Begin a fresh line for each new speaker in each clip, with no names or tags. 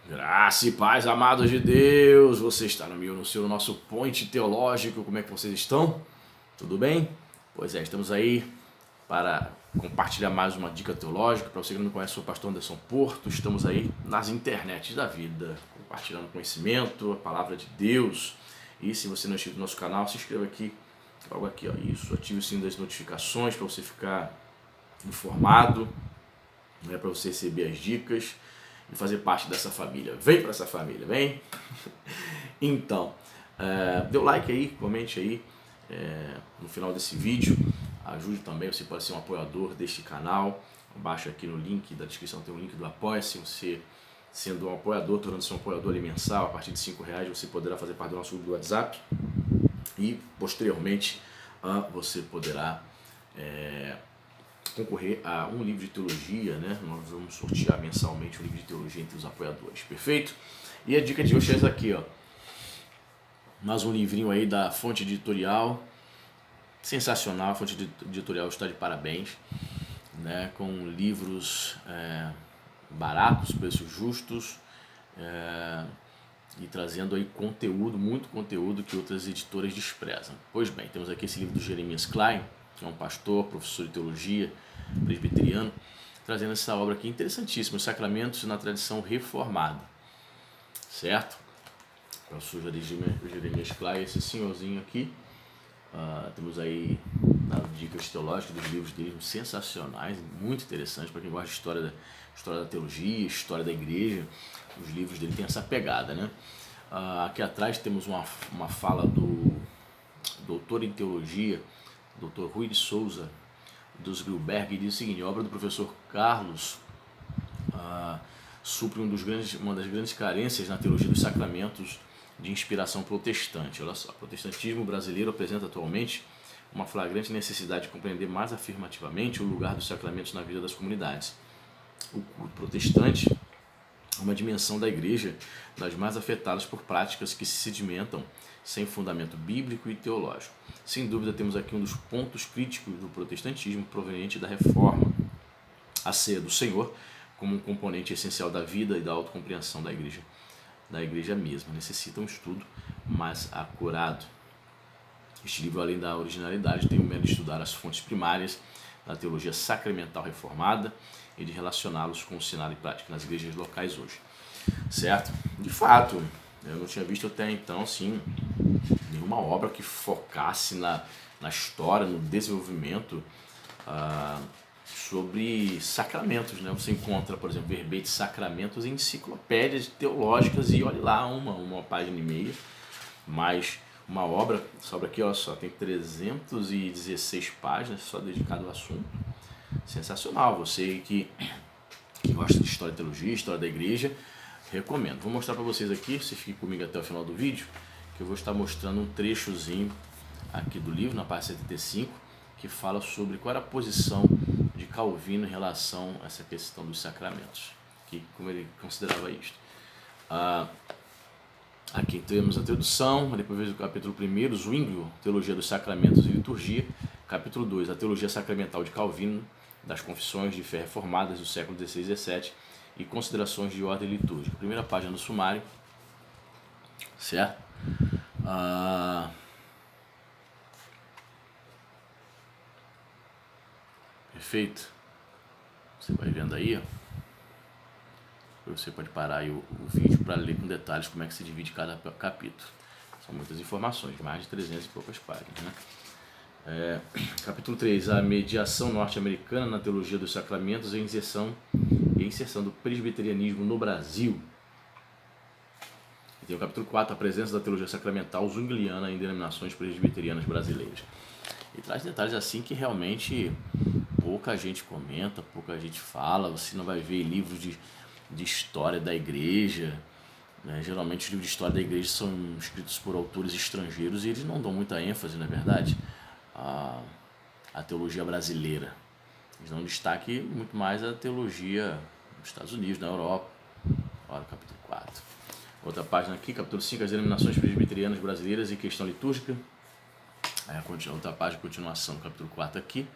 Graça e paz, amados de Deus, você está no nosso Point Teológico, como é que vocês estão? Tudo bem? Pois é, estamos aí para compartilhar mais uma dica teológica. Para você que não me conhece, sou o pastor Anderson Porto, estamos aí nas internets da vida, compartilhando conhecimento, a palavra de Deus. E se você não é inscrito no nosso canal, se inscreva aqui, logo aqui, ó, isso, ative o sino das notificações para você ficar informado, né, para você receber as dicas e fazer parte dessa família. Vem para essa família, vem! Então, dê o like aí, comente aí no final desse vídeo. Ajude também, você pode ser um apoiador deste canal. Abaixo aqui no link da descrição tem o link do Apoia-se. Você sendo um apoiador, tornando-se um apoiador ali mensal, a partir de R$5 você poderá fazer parte do nosso grupo do WhatsApp. E posteriormente você poderá concorrer a um livro de teologia, né? Nós vamos sortear mensalmente um livro de teologia entre os apoiadores, perfeito? E a dica de hoje é essa aqui, ó. Mais um livrinho aí da Fonte Editorial, sensacional, a Fonte Editorial está de parabéns, né? Com livros baratos, preços justos, e trazendo aí conteúdo, muito conteúdo que outras editoras desprezam. Pois bem, temos aqui esse livro do Jeremias Klein, que é um pastor, professor de teologia, presbiteriano, trazendo essa obra aqui interessantíssima, Os Sacramentos na Tradição Reformada, certo? O professor Jeremias Klein, esse senhorzinho aqui. Temos aí dicas teológicas dos livros dele, sensacionais, muito interessantes para quem gosta de história da teologia, história da igreja. Os livros dele têm essa pegada, né? Aqui atrás temos uma fala do doutor em teologia, Dr. Rui de Souza, dos Gilberg, diz o seguinte: a obra do professor Carlos supre uma das grandes carências na teologia dos sacramentos de inspiração protestante. Olha só, o protestantismo brasileiro apresenta atualmente uma flagrante necessidade de compreender mais afirmativamente o lugar dos sacramentos na vida das comunidades. O culto protestante é uma dimensão da igreja das mais afetadas por práticas que se sedimentam sem fundamento bíblico e teológico. Sem dúvida, temos aqui um dos pontos críticos do protestantismo proveniente da reforma, a ceia do Senhor, como um componente essencial da vida e da autocompreensão da igreja mesma. Necessita um estudo mais acurado. Este livro, além da originalidade, tem o mérito de estudar as fontes primárias da teologia sacramental reformada e de relacioná-los com o cenário e prática nas igrejas locais hoje. Certo? De fato, eu não tinha visto até então, sim, nenhuma obra que focasse na história, no desenvolvimento sobre sacramentos, né? Você encontra, por exemplo, verbete sacramentos em enciclopédias teológicas e olha lá, uma página e meia, mas uma obra, aqui, olha só, tem 316 páginas só dedicado ao assunto. Sensacional, você que gosta de história de teologia, história da igreja, recomendo. Vou mostrar para vocês aqui, se fiquem comigo até o final do vídeo, que eu vou estar mostrando um trechozinho aqui do livro, na página 75, que fala sobre qual era a posição de Calvino em relação a essa questão dos sacramentos, como ele considerava isto. Aqui temos a introdução, depois vemos o capítulo 1, Zwinglio, Teologia dos Sacramentos e Liturgia, capítulo 2, a Teologia Sacramental de Calvino, das Confissões de Fé Reformadas do século XVI e XVII e Considerações de Ordem Litúrgica. Primeira página do sumário, certo? Perfeito? Você vai vendo aí, ó. Você pode parar aí o vídeo para ler com detalhes como é que se divide cada capítulo. São muitas informações, mais de 300 e poucas páginas, né? Capítulo 3, a mediação norte-americana na teologia dos sacramentos e a inserção do presbiterianismo no Brasil. E tem o capítulo 4, a presença da teologia sacramental zwingliana em denominações presbiterianas brasileiras. E traz detalhes assim que realmente pouca gente comenta, pouca gente fala. Você não vai ver livros de história da igreja, né? Geralmente os livros de história da igreja são escritos por autores estrangeiros e eles não dão muita ênfase, não é verdade, à teologia brasileira. Eles dão destaque muito mais à teologia nos Estados Unidos, na Europa. Olha o capítulo 4. Outra página aqui, capítulo 5, as denominações presbiterianas brasileiras e questão litúrgica. Outra página, continuação do capítulo 4 aqui.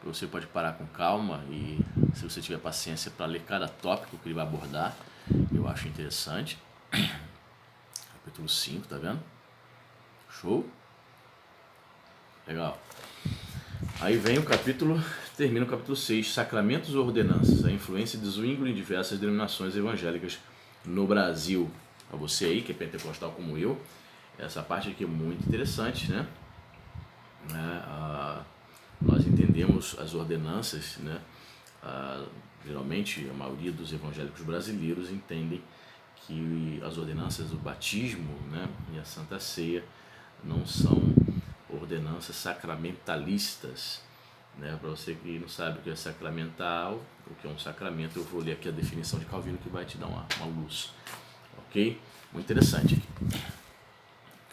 Você pode parar com calma e, se você tiver paciência, para ler cada tópico que ele vai abordar. Eu acho interessante. Capítulo 5, tá vendo? Show? Legal. Aí vem o capítulo, termina o capítulo 6, Sacramentos ou Ordenanças, a influência de Zwingli em diversas denominações evangélicas no Brasil. Para você aí, que é pentecostal como eu, essa parte aqui é muito interessante, né? Nós entendemos as ordenanças, né? Geralmente, a maioria dos evangélicos brasileiros entendem que as ordenanças do batismo, né, e a Santa Ceia não são ordenanças sacramentalistas, né? Para você que não sabe o que é sacramental, o que é um sacramento, eu vou ler aqui a definição de Calvino que vai te dar uma luz, ok? Muito interessante aqui.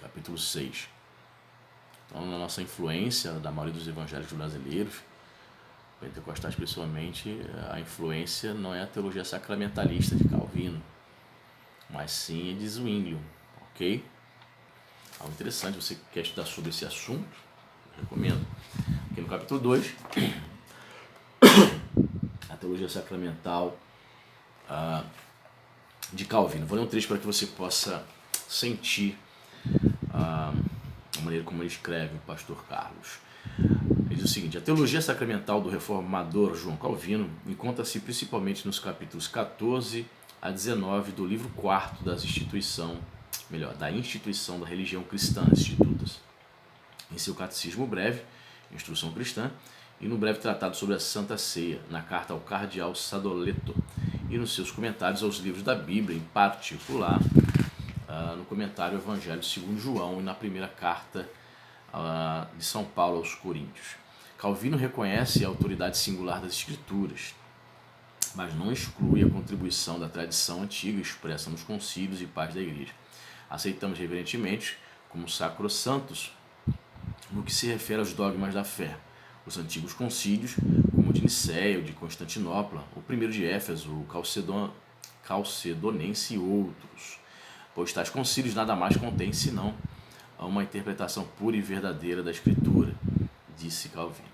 Capítulo 6. Então, na nossa influência da maioria dos evangélicos brasileiros, pentecostais principalmente, a influência não é a teologia sacramentalista de Calvino, mas sim de Zwingli, ok? Algo interessante, você quer estudar sobre esse assunto, eu recomendo. Aqui no capítulo 2, a teologia sacramental de Calvino. Vou ler um trecho para que você possa sentir a maneira como ele escreve, o pastor Carlos. Ele diz o seguinte: a teologia sacramental do reformador João Calvino encontra-se principalmente nos capítulos 14 a 19 do livro 4 da instituição da religião cristã, Institutas, em seu catecismo breve, Instrução Cristã, e no breve tratado sobre a Santa Ceia, na carta ao cardeal Sadoleto, e nos seus comentários aos livros da Bíblia, em particular no comentário Evangelho segundo João e na primeira carta de São Paulo aos Coríntios. Calvino reconhece a autoridade singular das Escrituras, mas não exclui a contribuição da tradição antiga expressa nos concílios e pais da Igreja. Aceitamos reverentemente como sacrossantos no que se refere aos dogmas da fé, os antigos concílios, como o de Nicéia, o de Constantinopla, o primeiro de Éfeso, o Calcedonense e outros, pois tais concílios nada mais contêm senão uma interpretação pura e verdadeira da Escritura, disse Calvino.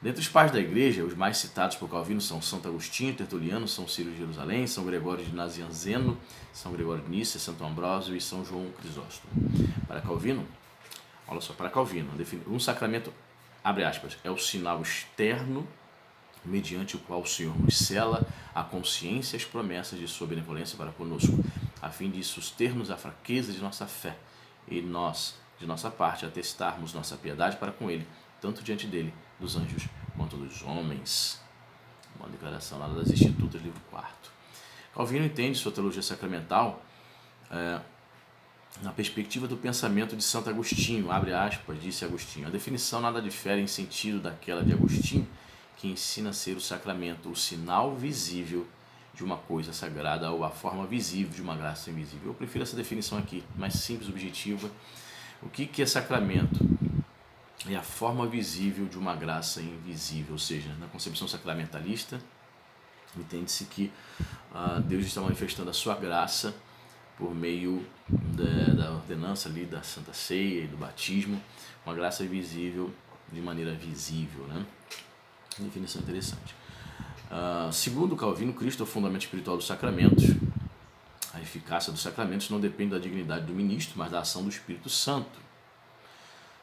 Dentre os pais da Igreja, os mais citados por Calvino são Santo Agostinho, Tertuliano, São Ciro de Jerusalém, São Gregório de Nazianzeno, São Gregório de Nícia, Santo Ambrósio e São João Crisóstomo. Para Calvino, olha só, para Calvino, um sacramento, abre aspas, é o sinal externo mediante o qual o Senhor nos cela a consciência e as promessas de sua benevolência para conosco, a fim de sustermos a fraqueza de nossa fé e nós, de nossa parte, atestarmos nossa piedade para com ele, tanto diante dele, dos anjos, quanto dos homens. Uma declaração lá das Institutas, livro 4. Calvino entende sua teologia sacramental na perspectiva do pensamento de Santo Agostinho, abre aspas, disse Agostinho. A definição nada difere em sentido daquela de Agostinho, que ensina a ser o sacramento o sinal visível de uma coisa sagrada ou a forma visível de uma graça invisível. Eu prefiro essa definição aqui, mais simples, objetiva. O que é sacramento? É a forma visível de uma graça invisível, ou seja, na concepção sacramentalista, entende-se que Deus está manifestando a sua graça por meio da ordenança ali da Santa Ceia e do batismo, uma graça visível de maneira visível, né? Definição interessante. Segundo Calvino, Cristo é o fundamento espiritual dos sacramentos. A eficácia dos sacramentos não depende da dignidade do ministro, mas da ação do Espírito Santo.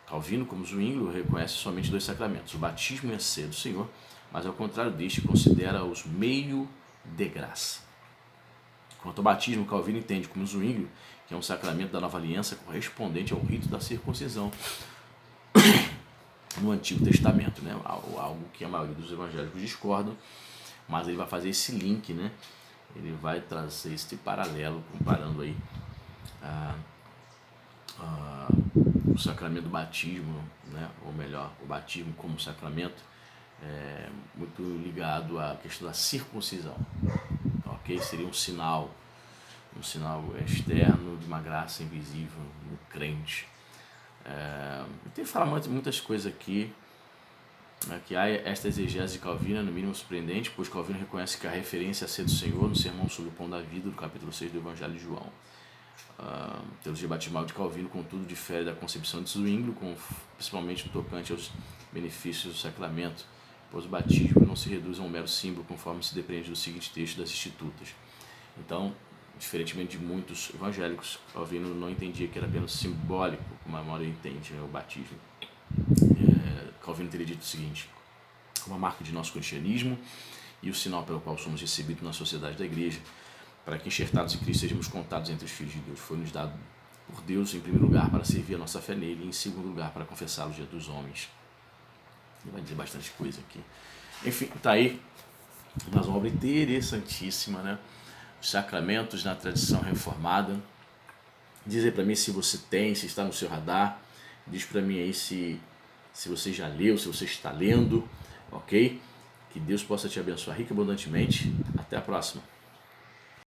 Calvino, como Zwingli, reconhece somente dois sacramentos, o batismo e a ceia do Senhor, mas ao contrário deste, considera-os meio de graça. Quanto ao batismo, Calvino entende como Zwingli que é um sacramento da nova aliança correspondente ao rito da circuncisão no Antigo Testamento, né? Algo que a maioria dos evangélicos discordam, mas ele vai fazer esse link, né? Ele vai trazer este paralelo, comparando aí o sacramento do batismo, né? Ou melhor, o batismo como sacramento, muito ligado à questão da circuncisão, ok? Seria um sinal externo de uma graça invisível no crente. Tem que falar muitas coisas aqui. Que há esta exegese de Calvino, no mínimo surpreendente, pois Calvino reconhece que a referência a ser do Senhor no sermão sobre o pão da vida, do capítulo 6 do Evangelho de João. A teologia batismal de Calvino, contudo, difere da concepção de Zwingli, principalmente no tocante aos benefícios do sacramento, pois o batismo não se reduz a um mero símbolo, conforme se depreende do seguinte texto das Institutas. Então, diferentemente de muitos evangélicos, Calvino não entendia que era apenas simbólico, como a maioria entende, o batismo. Calvino teria dito o seguinte: uma marca de nosso cristianismo e o sinal pelo qual somos recebidos na sociedade da igreja, para que enxertados em Cristo sejamos contados entre os filhos de Deus. Foi nos dado por Deus, em primeiro lugar, para servir a nossa fé nele, e em segundo lugar, para confessá-lo diante dos homens. Ele vai dizer bastante coisa aqui. Enfim, está aí mais uma obra interessantíssima, né? Os sacramentos na tradição reformada. Diz aí para mim se você tem, se está no seu radar. Diz para mim aí se você já leu, se você está lendo, ok? Que Deus possa te abençoar rica e abundantemente. Até a próxima.